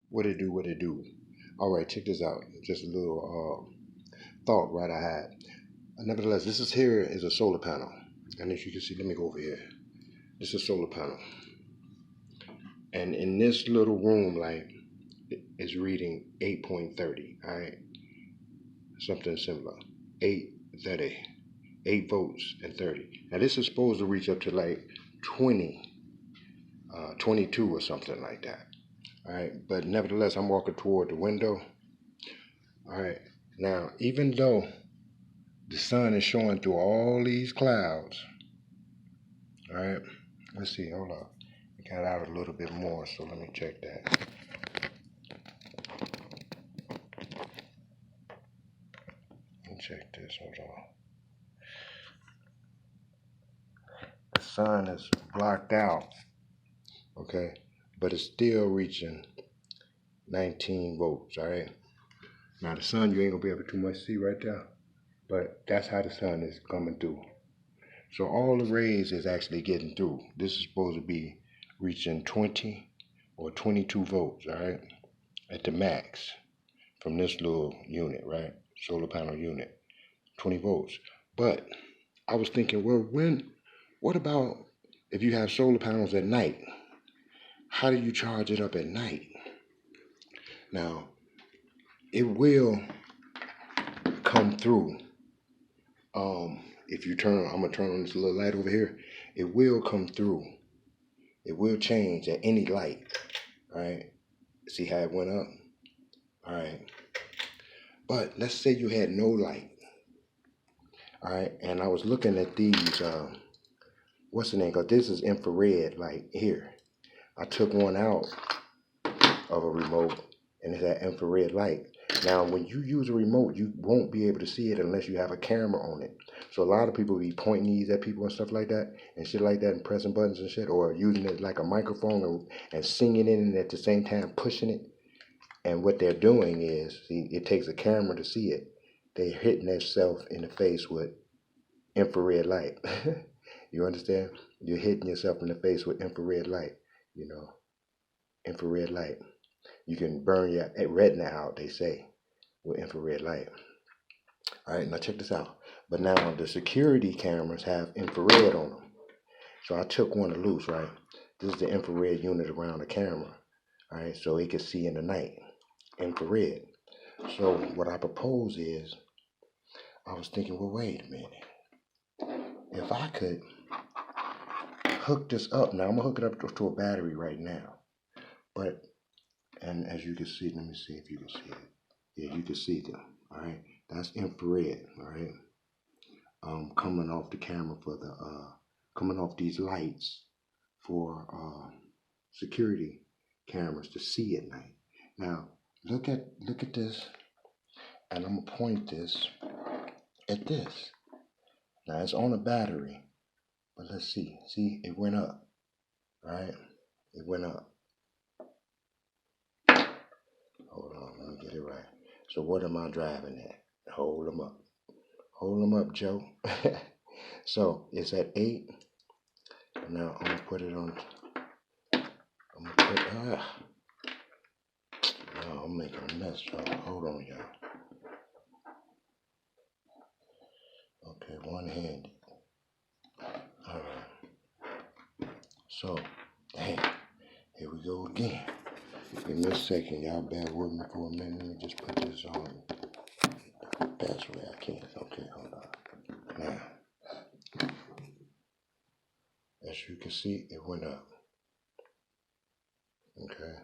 What it do, what it do. All right, check this out. Just a little thought, right, I had. Nevertheless, this is here is a solar panel. And as you can see, let me go over here. This is a solar panel. And in this little room light is reading 8.30, all right? Something similar. 8:30. 8 volts and 30. Now this is supposed to reach up to like 20, 22 or something like that. All right, but nevertheless, I'm walking toward the window. All right, now even though the sun is showing through all these clouds, all right, let's see, hold on. It got out a little bit more, so let me check that. Let me check this, hold on. The sun is blocked out, okay, but it's still reaching 19 volts, all right? Now the sun, you ain't gonna be able to too much see right there, but that's how the sun is coming through. So all the rays is actually getting through. This is supposed to be reaching 20 or 22 volts, all right, at the max from this little unit, right? Solar panel unit, 20 volts. But I was thinking, well, what about if you have solar panels at night? How do you charge it up at night? Now, it will come through. If you I'm gonna turn on this little light over here. It will come through. It will change at any light. All right. See how it went up? All right. But let's say you had no light. All right. And I was looking at these. What's the name? Because this is infrared light here. I took one out of a remote, and it's that infrared light. Now, when you use a remote, you won't be able to see it unless you have a camera on it. So a lot of people be pointing these at people and stuff like that, and shit like that, and pressing buttons and shit, or using it like a microphone and singing in it at the same time, pushing it. And what they're doing is, see, it takes a camera to see it. They're hitting themselves in the face with infrared light. You understand? You're hitting yourself in the face with infrared light. You know, infrared light. You can burn your retina out, they say, with infrared light. All right, now check this out. But now the security cameras have infrared on them. So I took one loose, right? This is the infrared unit around the camera. All right, so it can see in the night, infrared. So what I propose is, I was thinking, well, wait a minute. If I could hook this up, now I'm gonna hook it up to a battery right now. But, and as you can see, let me see if you can see it. Yeah, you can see them, all right? That's infrared, all right? Coming off the camera for the, coming off these lights for security cameras to see at night. Now, look at this, and I'm gonna point this at this. Now it's on a battery, but let's see. See, it went up, right? It went up. Hold on, let me get it right. So what am I driving at? Hold them up. Hold them up, Joe. So it's at 8. Now I'm gonna put it on. I'm gonna put. No, I'm making a mess. Hold on, y'all. Okay, one-handed. All right. So, hey, here we go again. Give me a second, y'all. Bear with me for a minute. Let me just put this on the best way I can. Okay, hold on. Now, as you can see, it went up. Okay.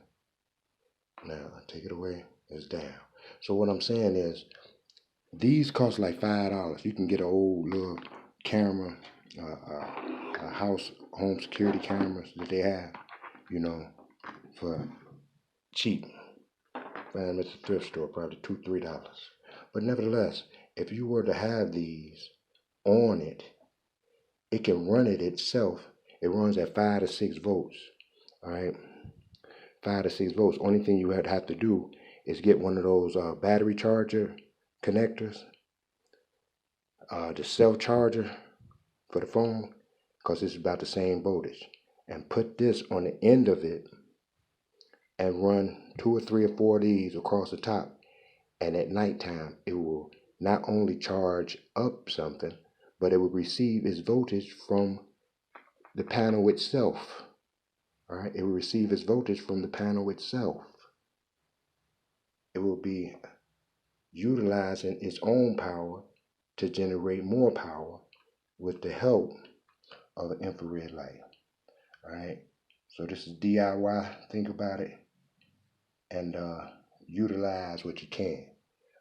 Now, I take it away. It's down. So what I'm saying is, these cost like $5. You can get an old little camera, a house home security cameras that they have, you know, for cheap. Find them at the thrift store, probably $2, $3. But nevertheless, if you were to have these on it, it can run it itself. It runs at 5 to 6 volts. All right, 5 to 6 volts. Only thing you would have to do is get one of those battery charger connectors, the self charger for the phone, because it's about the same voltage, and put this on the end of it and run 2 or 3 or 4 of these across the top. And at nighttime, it will not only charge up something, but it will receive its voltage from the panel itself. All right, it will receive its voltage from the panel itself. It will be utilizing its own power to generate more power with the help of an infrared light. All right, so this is DIY. Think about it and utilize what you can.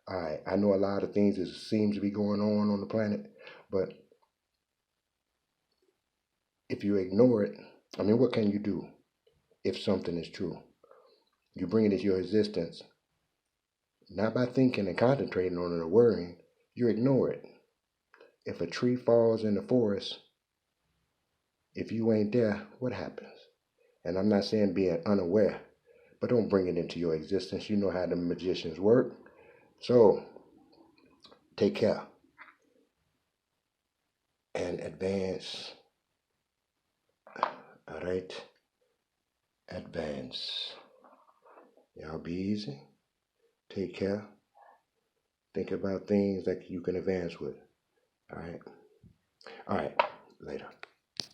All right, I know a lot of things that seems to be going on the planet, but if you ignore it, I mean, what can you do if something is true? You bring it into your existence, not by thinking and concentrating on it or worrying, you ignore it. If a tree falls in the forest, if you ain't there, what happens? And I'm not saying being unaware, but don't bring it into your existence. You know how the magicians work. So, take care and advance. All right? Advance. Y'all be easy. Take care. Think about things that you can advance with. All right? All right. Later.